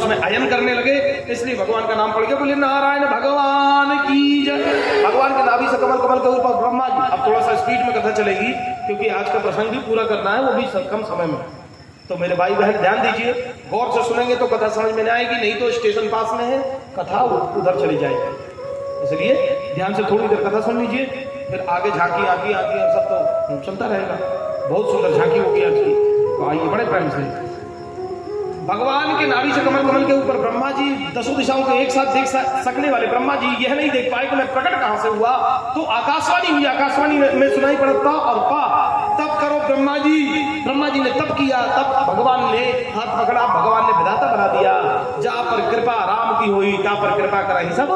उसमें अयन करने लगे, इसलिए भगवान का नाम पड़ गया। बोले नारायण भगवान की जय। भगवान के नाभि से कमल, कमल के ऊपर ब्रह्मा जी। अब थोड़ा सा स्पीड में कथा चलेगी क्योंकि आज का प्रसंग भी पूरा करना है, वो भी कम समय में। तो मेरे भाई बहन ध्यान दीजिए, गौर से सुनेंगे तो कथा समझ में नहीं आएगी, नहीं तो स्टेशन पास में है, कथा उधर चली जाएगी। इसलिए ध्यान से थोड़ी देर कथा सुन लीजिए, फिर आगे झांकी आकी आकी सब तो चलता रहेगा। बहुत सुंदर झांकी होगी आज की, तो आइए बड़े प्रेम से। भगवान के नाभि से कमल, कमल के ऊपर ब्रह्मा जी, दसों दिशाओं को एक साथ देख सकने वाले ब्रह्मा जी यह नहीं देख पाए कि मैं प्रकट कहां से हुआ, तो आकाशवाणी हुई, आकाशवाणी में सुनाई पड़ता और पा तब करो ब्रह्मा जी ने तब किया, तब भगवान ने हाथ पकड़ा, भगवान ने विधाता बना दिया। जहां पर कृपा राम की हुई, तहां पर कृपा करा ही सब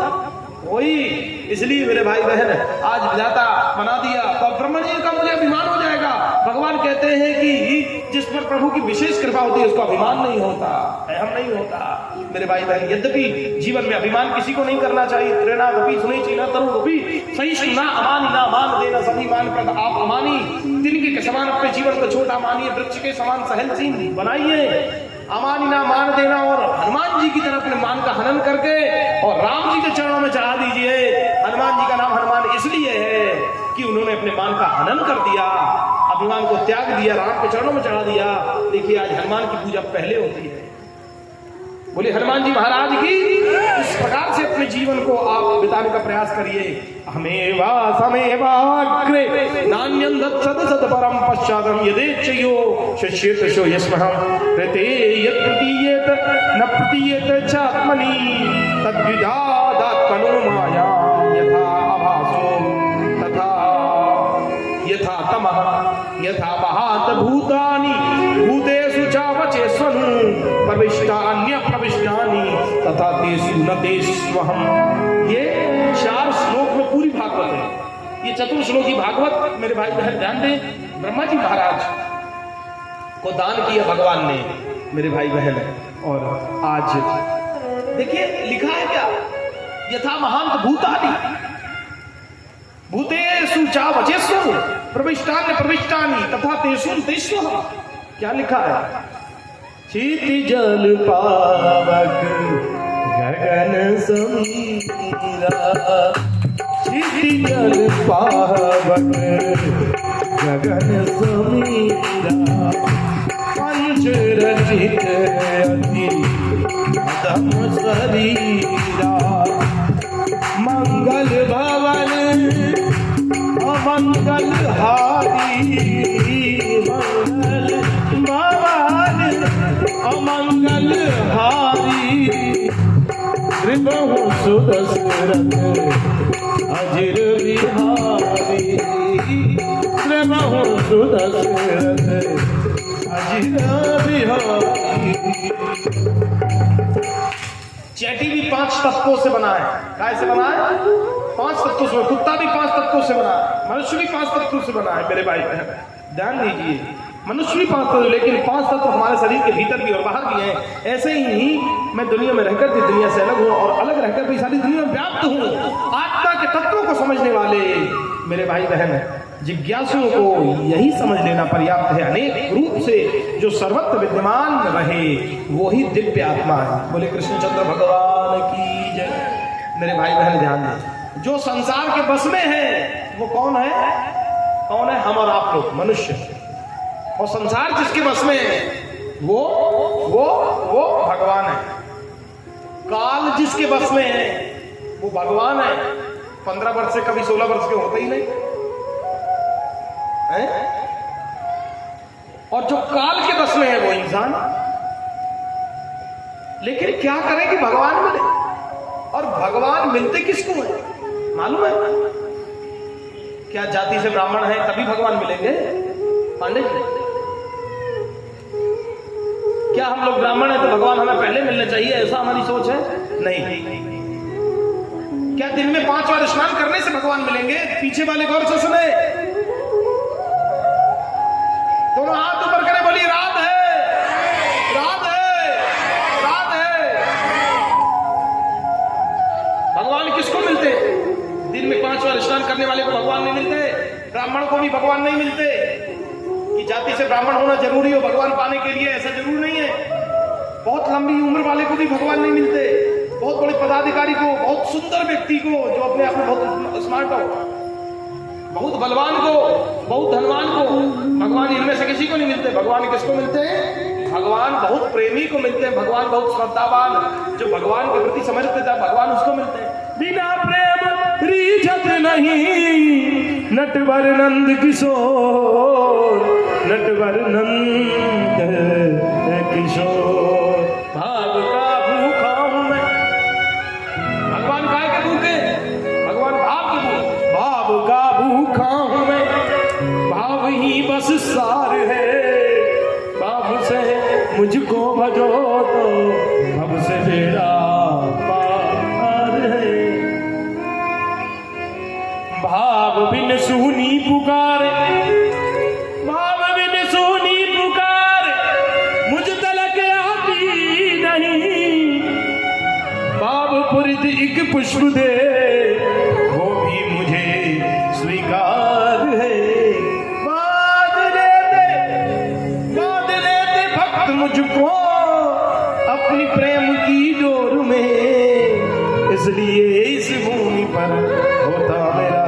वही। इसलिए मेरे भाई बहन आज विधाता बना दिया, तो ब्रह्मा जी का मुझे अभिमान हो जाएगा। भगवान कहते हैं कि जिस पर प्रभु की विशेष कृपा होती है उसको अभिमान नहीं होता, अहम नहीं होता। मेरे भाई बहन यद्यपि जीवन में अभिमान किसी को नहीं करना चाहिए। प्रेरणा कभी सुनी चीना तरु कभी सही सुना अमानी ना मान देना सभी मान प्रद आप अमानी। तिनके के समान अपने जीवन को छोटा मानिए, वृक्ष के समान सहनशील बनाइए, अमानी ना मान देना। और हनुमान जी की तरह अपने मान का हनन करके और राम जी के चरणों में चढ़ा दीजिए। हनुमान जी का नाम हनुमान इसलिए है कि उन्होंने अपने मान का हनन कर दिया, अभिमान को त्याग दिया, राम के चरणों में चढ़ा दिया। देखिए आज हनुमान की पूजा पहले होती है। बोले हनुमान जी महाराज की। इस प्रकार से अपने जीवन को आप बिताने का प्रयास करिए। हमेवा समेवाग्रे नान्यं दत्सद सद परम पश्चादम यदेच्छयो शिष्येत शो यस्महं प्रते यत् प्रतीयेत न प्रतीयेत च आत्मनि तद्विदादात्मनो माया यथा आभासो तथा यथा तमः यथा महात भूतानि भूतेषु चावचेष्वन् प्रविष्टान्य प्रविष्टानि तथा तेषु न तेष्वहम्। ये 4 श्लोक में पूरी भागवत है। ये चतुर्श्लोकी भागवत मेरे भाई बहन ध्यान दें। ब्रह्मा जी महाराज को दान किया भगवान ने मेरे भाई बहन। और आज देखिए लिखा है क्या, यथा महांत भूतानि भूतेषु चावचेष्वन् प्रविष्टान्य प्रविष्टानि तथा तेषु तेष्वहम्। क्या लिखा है, क्षिति जल पावक गगन समीरा, क्षिति जल पावक गगन समीरा, पंच रचित अति मदम शरीरा, मंगल भवन अमंगल हारी, मंगल भवन अमंगल हारी, त्रिभुव सुदशरथ अजिर बिहारी, त्रिभुव सुदशरथ अजिर बिहारी। चैटी भी 5 तत्वों से बना है। काय से बना है? 5 तत्वों से। कुत्ता भी 5 तत्वों से बना है, मनुष्य भी 5 तत्वों से बना है। मेरे भाई बहन ध्यान दीजिए, मनुष्य भी 5 तत्व, लेकिन 5 तत्व हमारे शरीर के भीतर भी और बाहर भी हैं। ऐसे ही मैं दुनिया में रहकर भी दुनिया से अलग हूँ और अलग रहकर भी सारी दुनिया में व्याप्त हूँ। आत्मा के तत्वों को समझने वाले मेरे भाई बहन जिज्ञासुओं को यही समझ लेना पर्याप्त है। अनेक रूप से जो सर्वत्र विद्यमान रहे वो ही दिव्य आत्मा है। बोले कृष्णचंद्र भगवान की जय। मेरे भाई बहन ध्यान दें, जो संसार के बस में है वो कौन है? कौन है? हम और आप लोग मनुष्य। और संसार जिसके बस में है वो भगवान है। काल जिसके बस में है वो भगवान है। 15 वर्ष से कभी 16 वर्ष के होते ही नहीं है? और जो काल के बस में है वो इंसान। लेकिन क्या करें कि भगवान मिले। और भगवान मिलते किसको है मालूम है? क्या जाति से ब्राह्मण है तभी भगवान मिलेंगे? पांडे जी, क्या हम लोग ब्राह्मण हैं तो भगवान हमें पहले मिलने चाहिए, ऐसा हमारी सोच है? नहीं। क्या दिन में 5 बार स्नान करने से भगवान मिलेंगे? पीछे वाले गौर से सुने, दोनों हाथ ऊपर करें, बोलिए राधे राधे राधे। भगवान किसको मिलते? दिन में 5 बार स्नान करने वाले को भगवान नहीं मिलते। ब्राह्मण को भी भगवान नहीं मिलते। कि जाति से ब्राह्मण होना जरूरी हो भगवान पाने के लिए, ऐसा जरूर नहीं है। बहुत लंबी उम्र वाले को भी भगवान नहीं मिलते, बहुत बड़े पदाधिकारी को, बहुत सुंदर व्यक्ति को जो अपने आप में बहुत स्मार्ट हो, बहुत बलवान को, बहुत धनवान को, भगवान इनमें से किसी को नहीं मिलते। भगवान किसको मिलते हैं? भगवान बहुत प्रेमी को मिलते हैं, भगवान बहुत श्रद्धावान, जो भगवान के प्रति समर्पित है, भगवान उसको मिलते हैं। बिना प्रेम रीझत नहीं नटवर नंद किशोर, नटवर नंद किशोर। भाव का भूखा हूं मैं, भगवान काय के भूखे? भगवान भाव के भूखे। भाव का भूखा हूं मैं, भाव ही बस सार है, भाव से मुझको भजो तो भव से बेड़ा पार है। भाव बिन सुनी पुकारे, भाव बिन सुनी पुकारे, मुझ तलक आती नहीं। भाव पुरित एक पुष्प दे, वो भी मुझे स्वीकार है। बांध लेते भक्त मुझको अपनी प्रेम की डोर में, इसलिए इस भूमि पर होता मेरा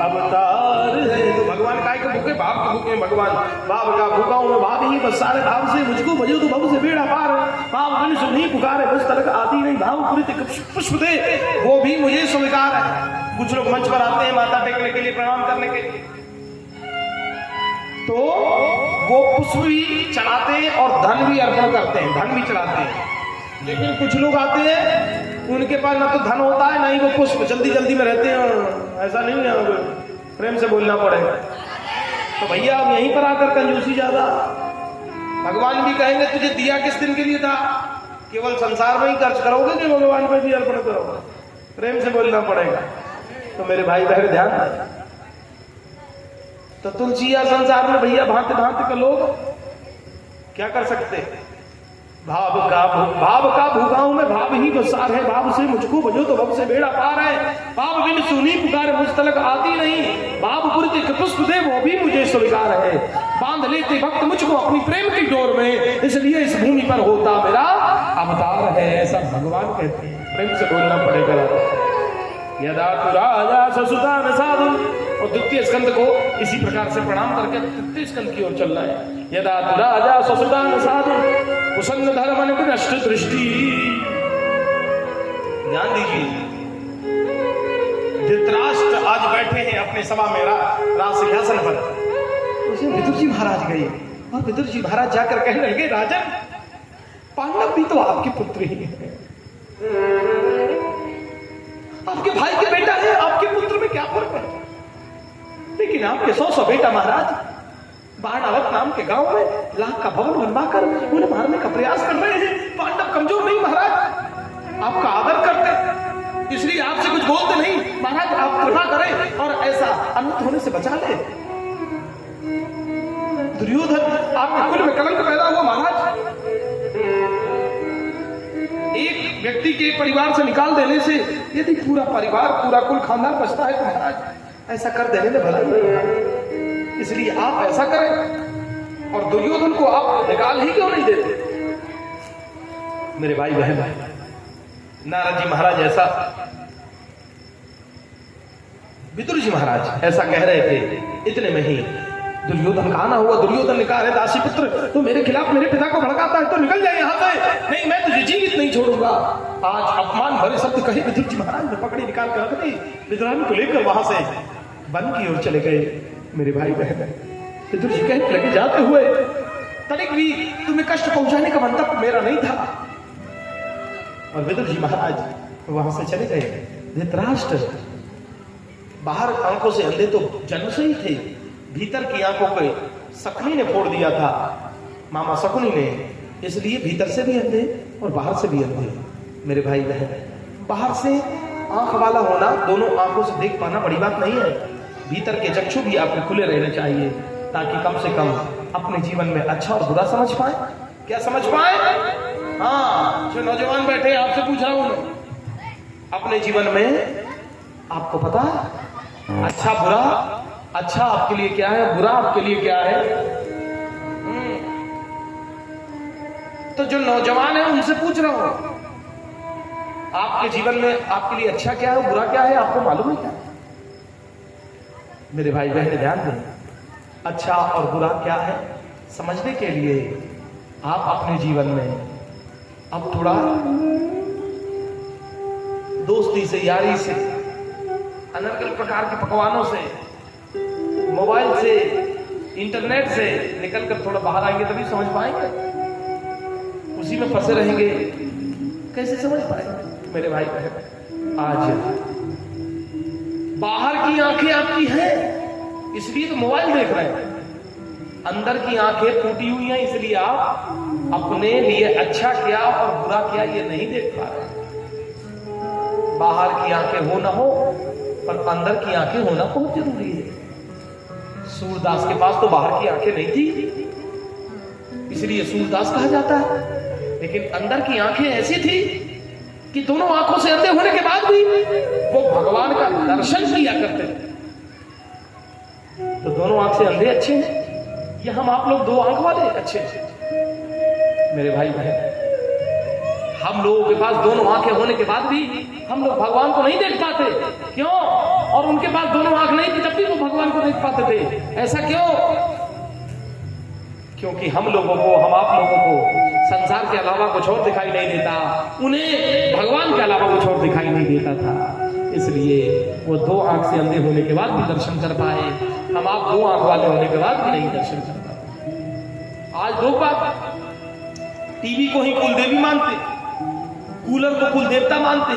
अवतार है। तो भगवान काय के भूखे? भाव के भूखे भगवान। भाव का भूखा हूं मैं, भाव ही बस सारे, भाव से मुझको भजो तो भव से बेड़ा पार है। भाव बिन सुनी पुकारे, मुझ तलक आती नहीं। भाव पुरित पुष्प दे, वो भी मुझे स्वीकार है। कुछ लोग मंच पर आते हैं माथा टेकने के लिए, प्रणाम करने के लिए, तो वो पुष्प भी चढ़ाते हैं और धन भी अर्पण करते हैं, धन भी चढ़ाते हैं। लेकिन कुछ लोग आते हैं, उनके पास ना तो धन होता है ना ही वो पुष्प, जल्दी जल्दी में रहते हैं। ऐसा नहीं है, प्रेम से बोलना पड़ेगा। तो भैया अब यहीं पर आकर कंजूसी ज्यादा। भगवान भी कहेंगे तुझे दिया किस दिन के लिए था? केवल संसार में ही खर्च करोगे कि भगवान पे भी अर्पण करोगे? प्रेम से बोलना पड़ेगा। तो मेरे भाई बहन ध्यान दें, तो तुलसी या संसार में भैया भांति भांति के लोग क्या कर सकते? भाव का भूखा हूं मैं, भाव ही बसार है, भाव से मुझको भजो तो भव से बेड़ा पार है। भाव बिन सुनी पुकार, मुझ तलक आती नहीं। भाव पुरित पुष्प दे, वो भी मुझे स्वीकार है। बांध लेते भक्त मुझको अपनी प्रेम की डोर में, इसलिए इस भूमि पर होता मेरा अवतार है। ऐसा भगवान कहते हैं। प्रेम से बोलना पड़ेगा। यदा तु राजा ससुतान साधु, और द्वितीय स्कंद को इसी प्रकार से प्रणाम करके तृतीय स्कंद की ओर चलना है। यदा तु राजा ससुतान साधु, कुसंग धर्मन विनष्ट दृष्टि। ध्यान दीजिए, धृतराष्ट्र आज बैठे हैं अपने सभा में राज सिंहासन पर। उसे विदुर जी महाराज गए और विदुर जी महाराज जाकर कहने लगे, राजन पांडव भी तो आपके पुत्र ही है, आपके भाई के बेटा है, आपके पुत्र में क्या फर्क है? लेकिन आपके 100 बेटा महाराज बाणावत नाम के गांव में लाख का भवन बनवाकर उन्हें मारने का प्रयास कर रहे हैं। पांडव कमजोर नहीं महाराज, आपका आदर करते, इसलिए आपसे कुछ बोलते नहीं। महाराज आप कृपा करें और ऐसा अनंत होने से बचा ले। दुर्योधन आपके कुल में कलंक पैदा हुआ महाराज। एक व्यक्ति के परिवार से निकाल देने से यदि पूरा परिवार, पूरा कुल खानदान बचता है तो महाराज ऐसा कर देने में भला नहीं। इसलिए आप ऐसा करें और दुर्योधन को आप निकाल ही क्यों नहीं देते? मेरे भाई बहन, नारद जी महाराज ऐसा, विदुर जी महाराज ऐसा कह रहे थे। इतने में ही दुर्योधन का आना हुआ। दुर्योधन ने कहा, अरे दासी पुत्र, तो मेरे खिलाफ मेरे पिता को भड़काता है तो निकल जाए यहाँ से। नहीं, मैं तुझे जीवित नहीं छोड़ूंगा। आज अपमान भरे शब्द कहे विदुर जी महाराज ने पकड़ी निकाल कर रख दी। विदुरानी को लेकर वहां से वन की ओर चले गए। मेरे भाई बहन, विदुर जी कहने लगे, जाते हुए तनिक भी तुम्हें कष्ट पहुंचाने का मंतव्य मेरा नहीं था। और विदुर जी महाराज वहां से चले गए। धृतराष्ट्र बाहर आंखों से अंधे तो जन्म से ही थे, भीतर की आंखों को शकुनी ने फोड़ दिया था, मामा शकुनी ने, इसलिए भीतर से भी अंधे और बाहर से भी अंधे। मेरे भाई बहन, बाहर से आंख वाला होना, दोनों आंखों से देख पाना बड़ी बात नहीं है। भीतर के चक्षु भी आपके खुले रहने चाहिए ताकि कम से कम अपने जीवन में अच्छा और बुरा समझ पाए। क्या समझ पाए? हाँ, जो नौजवान बैठे आपसे पूछ रहा हूं मैं, अपने जीवन में आपको पता है अच्छा बुरा, अच्छा आपके लिए क्या है, बुरा आपके लिए क्या है? तो जो नौजवान है उनसे पूछ रहा हूं, आपके जीवन में आपके लिए अच्छा क्या है, बुरा क्या है, आपको मालूम है क्या? मेरे भाई बहन ध्यान दें, अच्छा और बुरा क्या है समझने के लिए आप अपने जीवन में अब थोड़ा दोस्ती से, यारी से, अनर्गल प्रकार के पकवानों से, मोबाइल से, इंटरनेट से निकलकर थोड़ा बाहर आएंगे तभी समझ पाएंगे। उसी में फंसे रहेंगे कैसे समझ पाएंगे? मेरे भाई बहन, आज बाहर की आंखें आपकी हैं इसलिए तो मोबाइल देख रहे हैं, अंदर की आंखें फूटी हुई हैं इसलिए आप अपने लिए अच्छा क्या और बुरा क्या ये नहीं देख पा रहे। बाहर की आंखें हो ना हो पर अंदर की आंखें होना बहुत जरूरी है। सूरदास के पास तो बाहर की आंखें नहीं थी इसलिए सूरदास कहा जाता है, लेकिन अंदर की आंखें ऐसी थी कि दोनों आंखों से अंधे होने के बाद भी वो भगवान का दर्शन किया करते थे। तो दोनों आंख से अंधे अच्छे हैं या हम आप लोग दो आंख वाले अच्छे हैं? मेरे भाई बहन, हम लोगों के पास दोनों आंखें होने के बाद भी हम लोग भगवान को नहीं देख पाते। क्यों? और उनके पास दोनों आंख नहीं थी तब भी वो भगवान को देख पाते थे। ऐसा क्यों? क्योंकि हम लोगों को, हम आप लोगों को संसार के अलावा कुछ और दिखाई नहीं देता, उन्हें भगवान के अलावा कुछ और दिखाई नहीं देता था। इसलिए वो दो आंख से अंधे होने के बाद भी दर्शन कर पाए, हम आप दो आंख वाले होने के बाद भी नहीं दर्शन कर पाए। आज दो बात, टीवी को ही कुल देवी मानते, कूलर को कुल देवता मानते,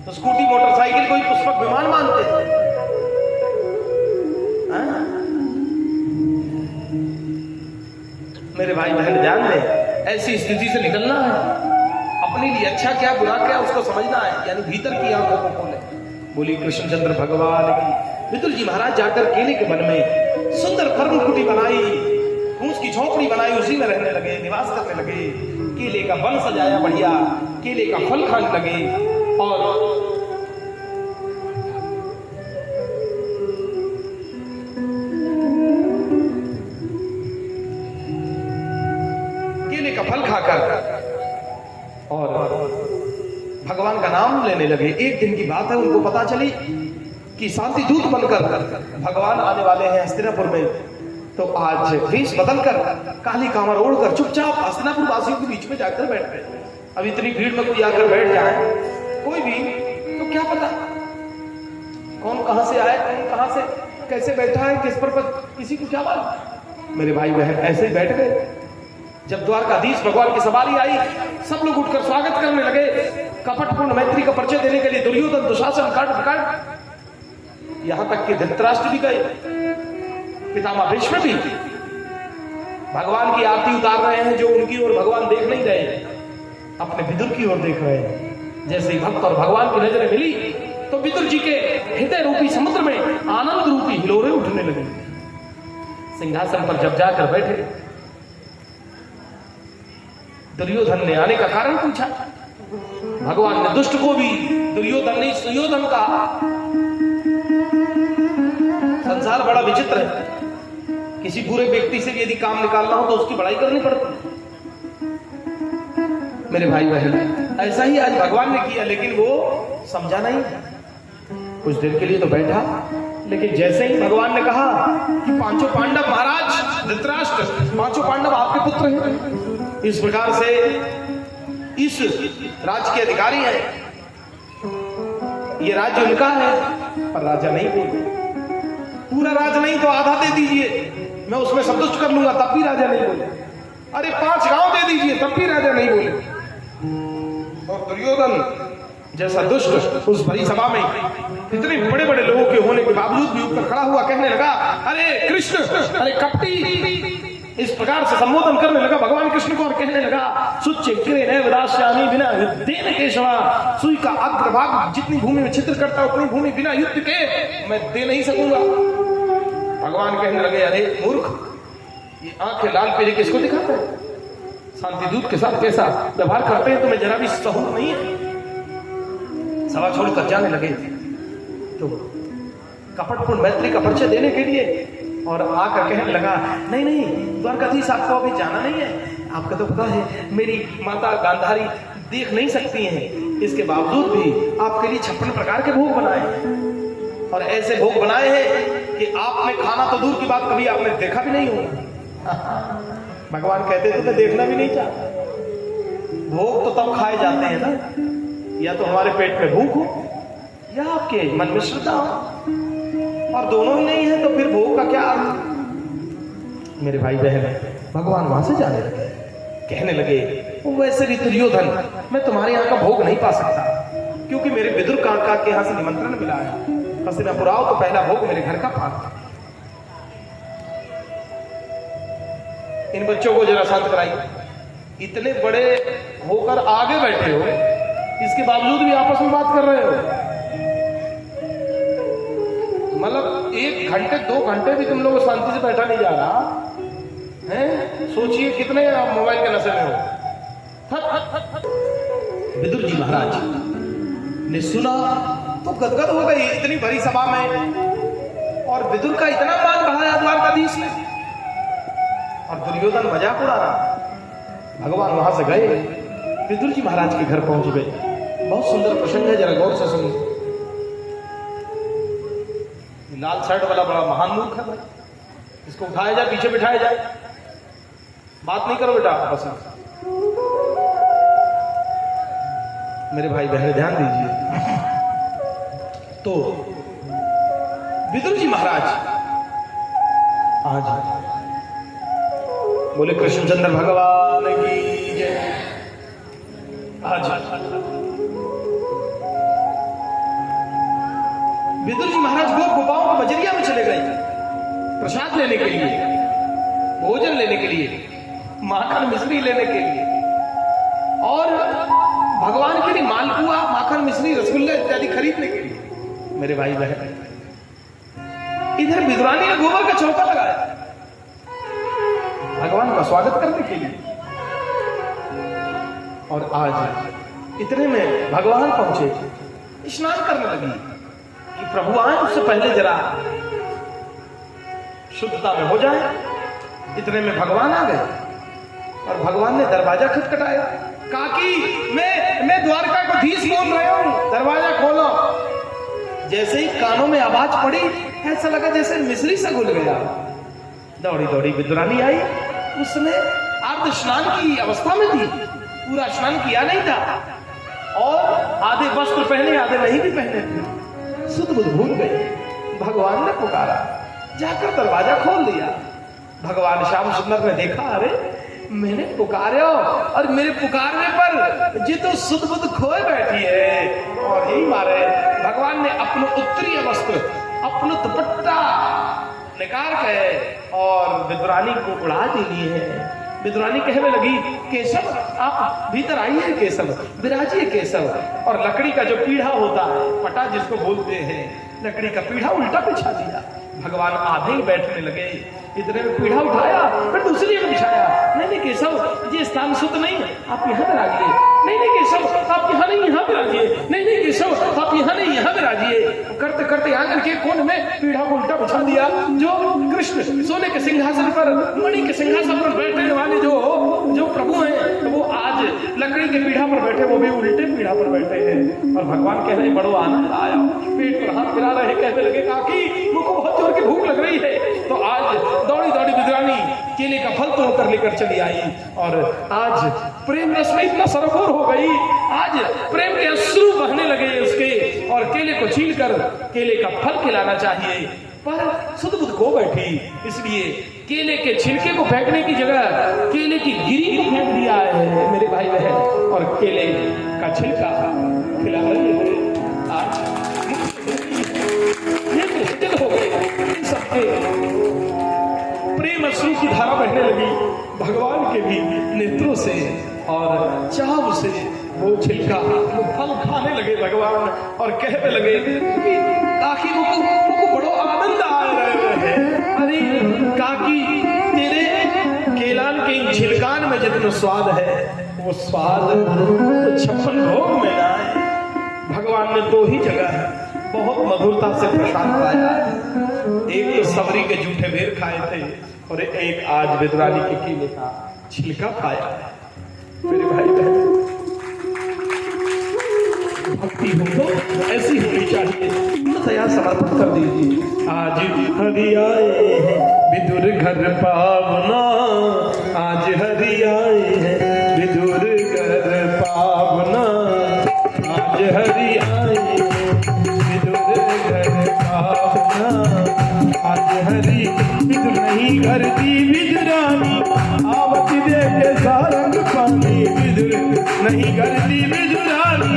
तो स्कूटी मोटरसाइकिल को ही पुष्पक विमान मानते। मेरे भाई बहन ध्यान दें, ऐसी स्थिति से निकलना है, अपने लिए अच्छा क्या बुरा क्या उसको समझना है, यानी भीतर की आंखों को खोले। बोली कृष्णचंद्र भगवान की। विदुर जी महाराज जाकर केले के वन में सुंदर पर्णकुटी बनाई, फूस की झोपड़ी बनाई, उसी में रहने लगे, निवास करने लगे। केले का वन सजाया बढ़िया, केले का फल खाने लगे और का फल खाकर और भगवान का नाम लेने लगे। एक दिन की बात है, उनको पता चली कि शांति दूत बनकर भगवान आने वाले हैं हस्तिनापुर में। तो आज वेश बदलकर, काली कामर ओढ़कर चुपचाप हस्तिनापुर वासियों के बीच में जाकर बैठ गए। अब इतनी भीड़ में कोई आकर बैठ जाए कोई भी, तो क्या पता कौन कहां से आया, कौन कहां से कैसे बैठा है, किस पर किसी को क्या मालूम। मेरे भाई बहन ऐसे ही बैठ गए। जब द्वारकाधीश भगवान की सवारी आई, सब लोग उठकर स्वागत करने लगे। कपटपूर्ण मैत्री का परिचय देने के लिए दुर्योधन, दुशासन, कर्ण, यहां तक कि धृतराष्ट्र भी गए, पितामह भीष्म भी भगवान की आरती उतार रहे हैं, जो उनकी ओर भगवान देख नहीं रहे, अपने विदुर की ओर देख रहे हैं। जैसे ही भक्त और भगवान की नजरें मिली तो विदुर जी के हृदय रूपी समुद्र में आनंद रूपी हिलोरे उठने लगे। सिंहासन पर जब जाकर बैठे, दुर्योधन ने आने का कारण पूछा। भगवान ने दुष्ट को भी दुर्योधन ने सुयोधन का। संसार बड़ा विचित्र है, किसी बुरे व्यक्ति से यदि काम निकालना हो तो उसकी बड़ाई करनी पड़ती। मेरे भाई बहन, ऐसा ही आज भगवान ने किया, लेकिन वो समझा नहीं। कुछ देर के लिए तो बैठा, लेकिन जैसे ही भगवान ने कहा कि पांचों पांडव, महाराज धृतराष्ट्र, पांचों पांडव आपके पुत्र हैं, इस प्रकार से इस राज्य के अधिकारी हैं, ये राज्य उनका है, पर राजा नहीं बोले। पूरा राज नहीं तो आधा दे दीजिए, मैं उसमें संतुष्ट कर लूंगा, तब भी राजा नहीं बोले। अरे 5 गांव दे दीजिए, तब भी राजा नहीं बोले। और दुर्योधन जैसा दुष्ट उस बड़ी सभा में इतने बड़े बड़े लोगों के होने के बावजूद भी ऊपर खड़ा हुआ कहने लगा, अरे कृष्ण, अरे कपटी, इस प्रकार से संबोधन करने लगा भगवान कृष्ण को और कहने लगा, सुचिक्रे नैव दास्यामि बिना युद्धेन केशवा, सुई का अग्रभाग जितनी भूमि में छिद्र करता उतनी भूमि बिना युद्ध के मैं दे नहीं सकूंगा। भगवान कहने लगे, अरे मूर्ख, ये आंखें लाल पीली किसको दिखाते हैं? शांति दूत के साथ कैसा व्यवहार करते हैं, तुम्हें जरा भी सहूर नहीं है। सभा छोड़कर जाने लगे तो कपटपूर्ण मैत्री का परिचय देने के लिए और आकर कहने लगा, नहीं नहीं द्वारकाधीश, आपको अभी जाना नहीं है, आपको तो पता है मेरी माता गांधारी देख नहीं सकती हैं, इसके बावजूद भी आपके लिए 56 प्रकार के भोग बनाए हैं। और ऐसे भोग बनाए हैं कि आपने खाना तो दूर की बात कभी आपने देखा भी नहीं होगा। भगवान कहते तो मैं देखना भी नहीं चाहता। भोग तो तब खाए जाते हैं ना, या तो हमारे पेट में भूख हो या आपके मन में श्रद्धा हो, और दोनों ही नहीं है तो फिर भोग का क्या अर्थ। मेरे भाई बहन, भगवान वहां से जाने लगे, कहने लगे वैसे भी दुर्योधन मैं तुम्हारे यहाँ का भोग नहीं पा सकता, क्योंकि मेरे विदुर काका के यहाँ से निमंत्रण मिला है। हस्तिनापुर आओ तो पहला भोग मेरे घर का पान। इन बच्चों को जरा शांत कराइए। इतने बड़े होकर आगे बैठे हो, इसके बावजूद भी आपस में बात कर रहे हो। मतलब 1 घंटे 2 घंटे भी तुम लोग शांति से बैठा नहीं जा रहा है। सोचिए कितने आप मोबाइल के नशे में हो। विदुर जी महाराज ने सुना तो गदगद हो गई इतनी बड़ी सभा में, और विदुर का इतना मान बढ़ाया द्वारकाधीश ने, और दुर्योधन मजाक उड़ा रहा। भगवान वहां से गए, विदुर जी महाराज के घर पहुंच गए। बहुत सुंदर प्रसंग है, जरा गौर से सुनिए। लाल शर्ट वाला बड़ा महान मूर्ख है भाई, इसको उठाया जाए पीछे बिठाया जाए। बात नहीं करो बेटा आपस में। मेरे भाई बहन ध्यान दीजिए। तो विदुर जी महाराज आज बोले कृष्णचंद्र भगवान की जय। आज विदुर जी महाराज गोपाओं को बजरिया में चले गए प्रसाद लेने के लिए, भोजन लेने के लिए, माखन मिश्री लेने के लिए, और भगवान के लिए मालपुआ, माखन मिश्री, रसगुल्ले इत्यादि खरीदने के लिए। मेरे भाई बहन, इधर विदुरानी ने गोबर का चौका लगाया भगवान का स्वागत करने के लिए। और आज इतने में भगवान पहुंचे, स्नान करने लगी कि प्रभु आए उससे पहले जरा शुद्धता में हो जाए। इतने में भगवान आ गए और भगवान ने दरवाजा खटखटाया। काकी मैं द्वारका को धीस बोल रहा हूं, दरवाजा खोलो। जैसे ही कानों में आवाज पड़ी, ऐसा लगा जैसे मिश्री से घुल गया। दौड़ी दौड़ी विदुरानी आई, उसने अर्ध स्नान की अवस्था में थी, पूरा स्नान किया नहीं था, और आधे वस्त्र पहने आधे नहीं भी पहने थे। सुध बुध भूल गए। भगवान ने पुकारा, जाकर दरवाजा खोल दिया। भगवान श्याम सुंदर ने देखा, अरे मैंने पुकारो और मेरे पुकारने पर जी तो सुध बुध खोए बैठी है। और यही मारे भगवान ने अपना उत्तरीय वस्त्र, अपना दुपट्टा निकाल के और विदुरानी को उड़ा दी है। विदुरानी कहने लगी, केशव आप भीतर आइए, केशव विराजिए केशव। और लकड़ी का जो पीढ़ा होता है, पटा जिसको बोलते हैं, लकड़ी का पीढ़ा उल्टा बिछा दिया। भगवान आधे ही बैठने लगे, इतने में पीढ़ा उठाया फिर दूसरी जगह बिछाया। नहीं केशव ये स्थान शुद्ध नहीं है, आप यहाँ पे राजिए। नहीं केशव आप यहाँ नहीं, यहाँ पे राजिए। नहीं केशव आप यहाँ नहीं, यहाँ पे राजिए। करते करते आकर के कोने में पीढ़ा को उल्टा बिछा दिया। जो कृष्ण सोने के सिंहासन पर, मणि के सिंहासन पर बैठने वाले जो प्रभु हैं, तो वो आज लकड़ी के पीढ़ा पर बैठे, वो भी उल्टे पीढ़ा पर बैठे हैं। और भगवान कह रहे बड़ो आनंद आया, पेट पर हाथ फिरा रहे, कहने लगे काकी मुझको बहुत जोर की भूख लग रही है। तो आज दौड़ी दौड़ी विदुरानी केले का फल तोड़कर लेकर चली आई, और आज प्रेम रस में इतना सरोवर हो गई, आज प्रेम के अश्रु बहने लगे उसके। और केले को छीलकर केले का फल खिलाना चाहिए, पर सुध बुध खो बैठी, इसलिए केले के छिलके को फेंकने की जगह केले की गिरी को फेंक दिया है मेरे भाई बहन, और केले का छिलका खिला रही है। आज ये निश्चित हो गए सबके प्रेम अश्रु की धारा बहने लगी भगवान के भी नेत्रों से, और चाव से वो छिलका फल खाने लगे भगवान। और कहने लगे काकी मुझको बड़ो आनंद आ रहे हैं। अरे काकी तेरे केलान के इन छिलकान में जितना स्वाद है, वो स्वाद तो 56 भोग में ना है। भगवान ने 2 ही जगह बहुत मधुरता से प्रसाद पाया। एक तो सबरी के जूठे भेर खाए थे, और एक आज विदुरानी के केले का छिलका पाया। मेरे भाई बहन, भक्ति हो तो ऐसी होनी चाहिए। दया समर्पण कर दीजिए। आज हरि आए हैं विदुर घर पावना, आज हरि आए हैं विदुर घर पावना, आज हरि आए हैं विदुर घर पावना, आज हरि विदुर नहीं घर दी विदुरानी, आवत दे के सारंग पानी, विदुर नहीं घर दी विदुरानी,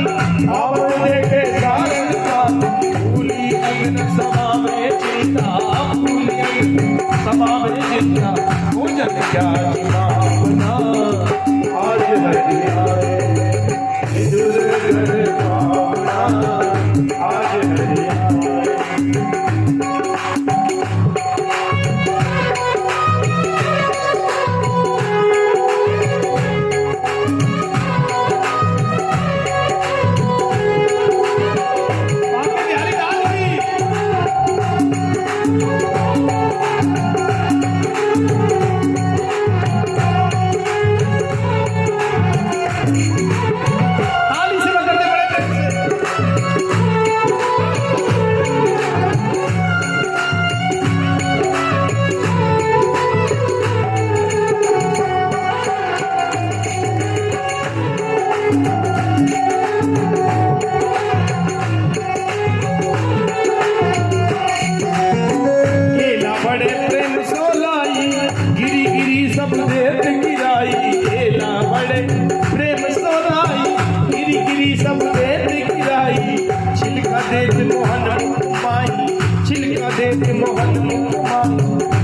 आवत दे के सारंग पानी, फूली अग्न सभा में चिंता, फूली अग्न सभा में चिंता, भोजन क्या चुनावना, आज हरि आए विदुर घर पावना, आज हरि आए।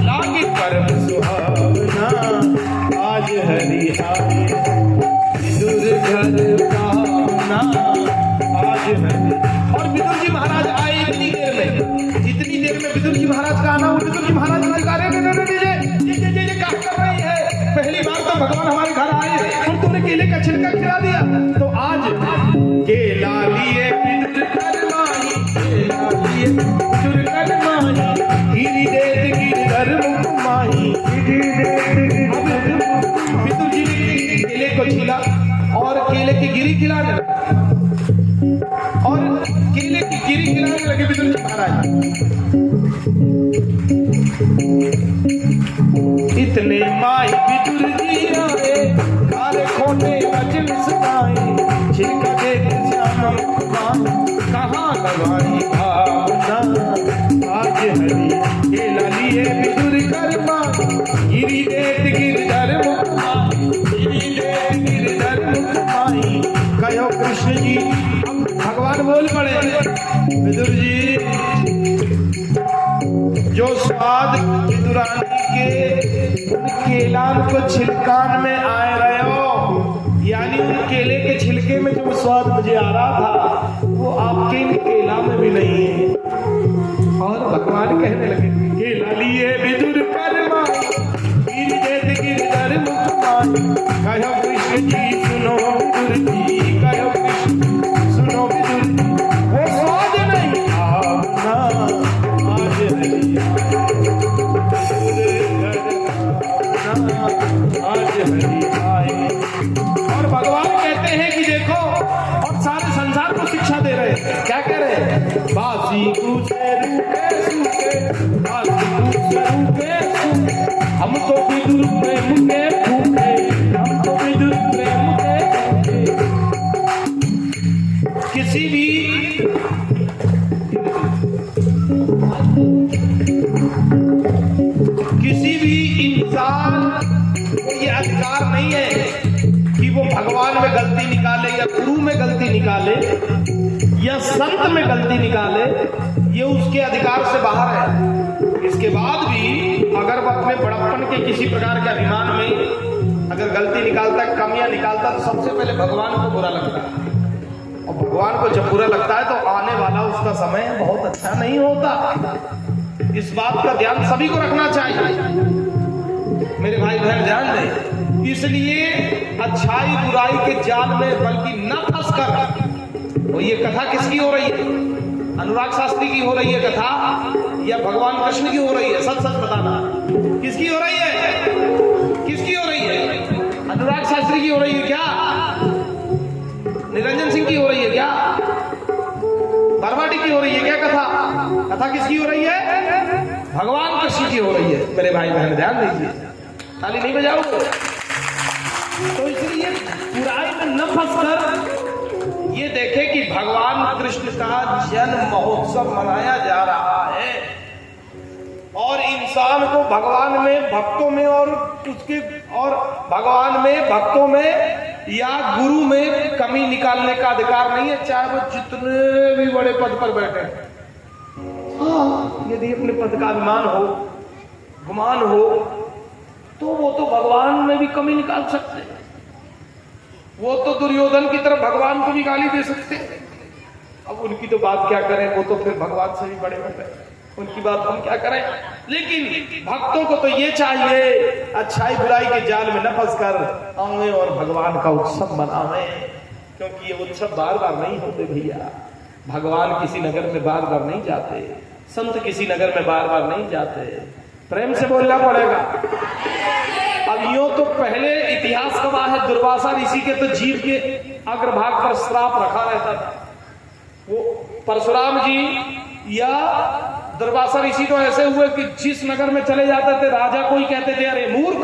लागे परम सुहावना, आज हरि आए विदुर घर पावना, आज हरि। और विदुर जी महाराज आए इतनी देर में विदुर जी महाराज का आना, विदुर जी महाराज ये क्या कर रही है? पहली बार तो भगवान हमारे घर आए और तुमने केले का छिलका खिला दिया। तो आज केला लिए विदुर कर माई, केला लिए विदुर कर माई, गिरी देत गिरधर मुख माही, विदुर जी ने केले को छीला और केले की गिरी खिलाने और केले की गिरी खिलाने लगे विदुर जी महाराज। इतने माई विदुर जी आए, काले खोटे वचन सुनाए, छिलका देख श्याम कहाँ लगाई भावना, आज हरि केला लिए विदुर कर माई, गिरी देत गिरधर मुख माई, गिरी देत गिरधर मुख माई, कहो कृष्ण जी। भगवान बोल पड़े, विदुर जी जो स्वाद विदुरानी के उन केलान को छिलकान में आए रहे हो, यानी उन केले के छिलके में जो स्वाद मुझे आ रहा था वो आपके इन केला में भी नहीं है। और भगवान कहने लगे, केला लिए विदुर कर माई, गिर देत गिरधर मुख माई, कहो कृष्ण जी सुनो विदुर जी, कहो कृष्ण सुनो विदुर जी, वो स्वाद नहीं आवना, आज हरि आज हरि आए। और भगवान कहते हैं कि देखो, और सारे संसार को शिक्षा दे रहे हैं। क्या कह रहे हैं? बासी दूसरे रूपे सूखे, बासी दूसरे रूपे सूखे, हम तो विदुर प्रेम के भूखे, हम तो विदुर प्रेम के भूखे। किसी भी इंसान को ये अधिकार नहीं है कि वो भगवान में गलती निकाले या गुरु में गलती निकाले या संत में गलती निकाले, ये उसके अधिकार से बाहर है। इसके बाद भी अगर वो अपने बड़प्पन के किसी प्रकार के अभिमान में अगर गलती निकालता, कमियां निकालता, तो सबसे पहले भगवान को बुरा लगता है। और भगवान को जब बुरा लगता है तो आने वाला उसका समय बहुत अच्छा नहीं होता। इस बात का ध्यान सभी को रखना चाहिए। मेरे भाई बहन ध्यान दें, इसलिए अच्छाई बुराई के जाल में बल्कि न फंसकर। और ये कथा किसकी हो रही है? अनुराग शास्त्री की हो रही है कथा या भगवान कृष्ण की हो रही है? सच सच बताना, किसकी हो रही है? किसकी हो रही है? शास्त्री की हो रही है क्या? निरंजन सिंह की हो रही है क्या? बरवाटी की हो रही है क्या कथा? कथा किसकी हो रही है? भगवान कृष्ण की हो रही है। मेरे भाई बहन ध्यान दीजिए, ताली नहीं बजाओ। तो इसलिए बुराई में न फंसकर ये देखे कि भगवान कृष्ण का जन्म महोत्सव मनाया जा रहा है और इंसान को भगवान में, भक्तों में और उसके और भगवान में, भक्तों में या गुरु में कमी निकालने का अधिकार नहीं है, चाहे वो जितने भी बड़े पद पर बैठे। हाँ, यदि अपने पद का अभिमान हो, गुमान हो, तो वो तो भगवान में भी कमी निकाल सकते हैं। वो तो दुर्योधन की तरफ भगवान को भी गाली दे सकते हैं। अब उनकी तो बात क्या करें, वो तो फिर भगवान से भी बड़े हो गए, उनकी बात हम क्या करें। लेकिन भक्तों को तो ये चाहिए, अच्छाई बुराई के जाल में न फंसकर आवे और भगवान का उत्सव मनावे, क्योंकि ये उत्सव बार बार नहीं होते भैया। भगवान किसी नगर में बार बार नहीं जाते, संत किसी नगर में बार बार नहीं जाते। प्रेम से बोलना पड़ेगा। अब यूं तो पहले इतिहास गवाह है, दुर्वासा ऋषि के तो जीव के अग्रभाग पर श्राप रखा रहता था। वो परशुराम जी या दुर्वासा ऋषि तो ऐसे हुए कि जिस नगर में चले जाते थे राजा को ही कहते थे अरे मूर्ख,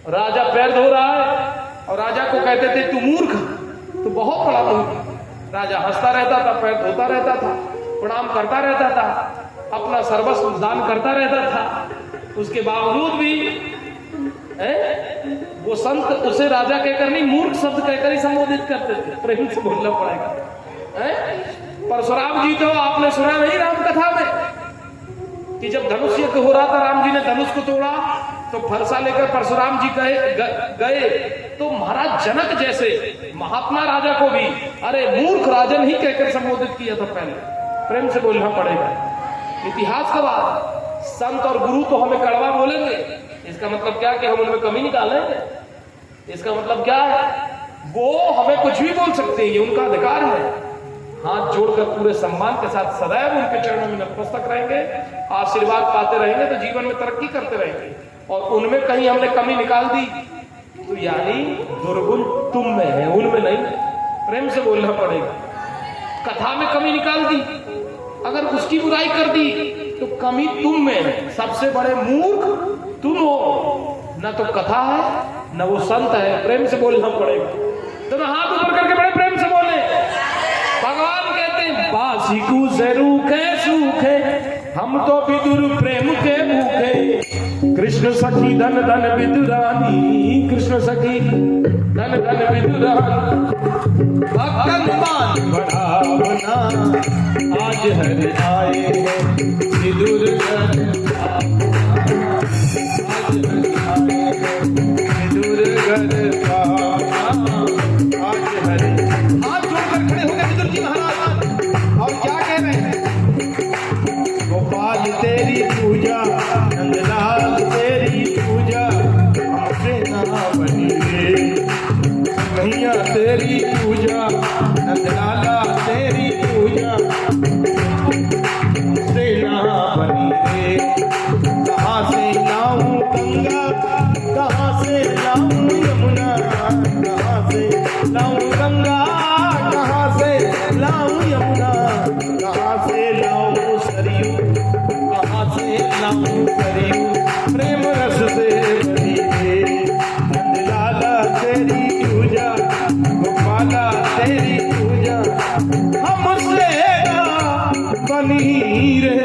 राजा पैर धो रहा है और राजा को कहते थे तू मूर्ख, तो बहुत बड़ा मूर्ख। राजा हंसता रहता था, पैर धोता रहता था, प्रणाम करता रहता था, अपना सर्वस्व दान करता रहता था। उसके बावजूद भी वो संत उसे राजा कहकर नहीं, मूर्ख शब्द कहकर ही संबोधित करते थे। प्रेम से बोलना पड़ेगा। परशुराम जी तो आपने सुना नहीं राम कथा में कि जब धनुष युद्ध हो रहा था, राम जी ने धनुष को तोड़ा तो फरसा लेकर परशुराम जी गए तो महाराज जनक जैसे महात्मा राजा को भी अरे मूर्ख राजन ही कहकर संबोधित किया था पहले। प्रेम से बोलना पड़ेगा। इतिहास का बात, संत और गुरु तो हमें कड़वा बोलेंगे, इसका मतलब क्या कि हम उनमें कमी निकालेंगे? इसका मतलब क्या है? वो हमें कुछ भी बोल सकते हैं, ये उनका अधिकार है। हाथ जोड़कर पूरे सम्मान के साथ सदैव उनके चरणों में नतमस्तक रहेंगे, आशीर्वाद पाते रहेंगे तो जीवन में तरक्की करते रहेंगे। और उनमें कहीं हमने कमी निकाल दी तो यानी दुर्गुण तुम में है, उनमें नहीं। प्रेम से बोलना पड़ेगा। कथा में कमी निकाल दी, अगर उसकी बुराई कर दी तो कमी तुम में है। सबसे बड़े मूर्ख तुम हो, न तो कथा है न वो संत है। प्रेम से बोलना पड़ेगा। तो हाथ ऊपर करके बड़े प्रेम से बोले। भगवान कहते हैं बासिकू से रूखे सूखे, हम तो विदुर प्रेम के भूखे। कृष्ण सखी धन धन विदुरानी, कृष्ण सखी धन धन विदुरानी। भक्तन मान बढ़ावना, आज हरि आए विदुर घर, आज हरि आए विदुर घर पावना, आज हरि। हाथ जोड़कर खड़े हो गए विदुर जी महाराज और क्या कह रहे हैं? गोपाल तेरी पूजा, नंदलाल तेरी पूजा, हमसे ना बनिए। मैया तेरी पूजा, नंदलाला तेरी पूजा, हमसे ना बनिए। कहाँ से लाऊं गंगा, कहाँ से लाऊं यमुना, कहाँ से लाऊं गंगा, कहाँ से लाऊं यमुना, कहाँ से लाऊं सरयू, कहाँ से लाऊं सरयू। प्रेम रस से भरी है नंदलाला तेरी पूजा, गोपाला तेरी पूजा, हमसे ना बनी रे।